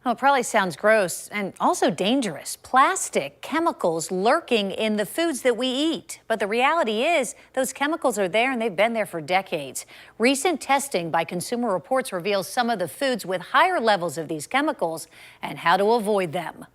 Oh, it probably sounds gross and also dangerous. Plastic chemicals lurking in the foods that we eat. But the reality is those chemicals are there and they've been there for decades. Recent testing by Consumer Reports reveals some of the foods with higher levels of these chemicals and how to avoid them.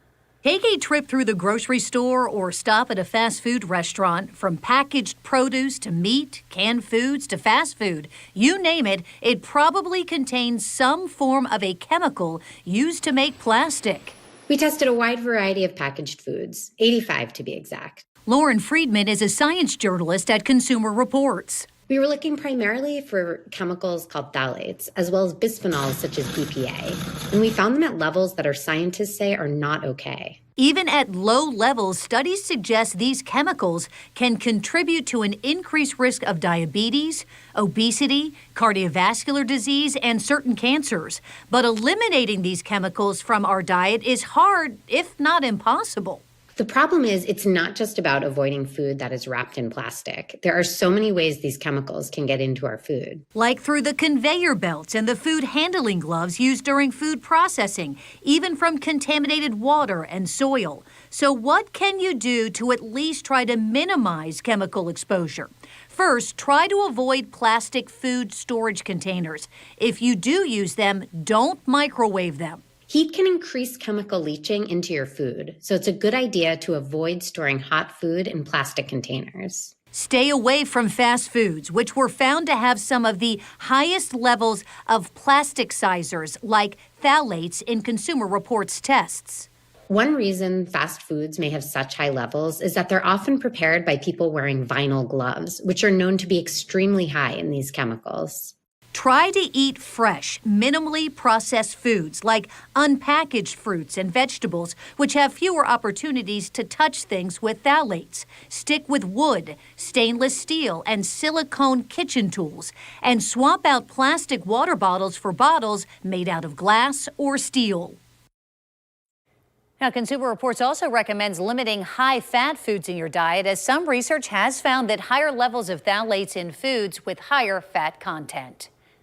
Take a trip through the grocery store or stop at a fast food restaurant. From packaged produce to meat, canned foods to fast food, you name it, it probably contains some form of a chemical used to make plastic. We tested a wide variety of packaged foods, 85 to be exact. Lauren Friedman is a science journalist at Consumer Reports. We were looking primarily for chemicals called phthalates, as well as bisphenols such as BPA, and we found them at levels that our scientists say are not okay. Even at low levels, studies suggest these chemicals can contribute to an increased risk of diabetes, obesity, cardiovascular disease, and certain cancers. But eliminating these chemicals from our diet is hard, if not impossible. The problem is it's not just about avoiding food that is wrapped in plastic. There are so many ways these chemicals can get into our food. Like through the conveyor belts and the food handling gloves used during food processing, even from contaminated water and soil. So what can you do to at least try to minimize chemical exposure? First, try to avoid plastic food storage containers. If you do use them, don't microwave them. Heat can increase chemical leaching into your food, so it's a good idea to avoid storing hot food in plastic containers. Stay away from fast foods, which were found to have some of the highest levels of plasticizers like phthalates in Consumer Reports tests. One reason fast foods may have such high levels is that they're often prepared by people wearing vinyl gloves, which are known to be extremely high in these chemicals. Try to eat fresh, minimally processed foods like unpackaged fruits and vegetables, which have fewer opportunities to touch things with phthalates. Stick with wood, stainless steel, and silicone kitchen tools, and swap out plastic water bottles for bottles made out of glass or steel. Now, Consumer Reports also recommends limiting high-fat foods in your diet, as some research has found that higher levels of phthalates in foods with higher fat content.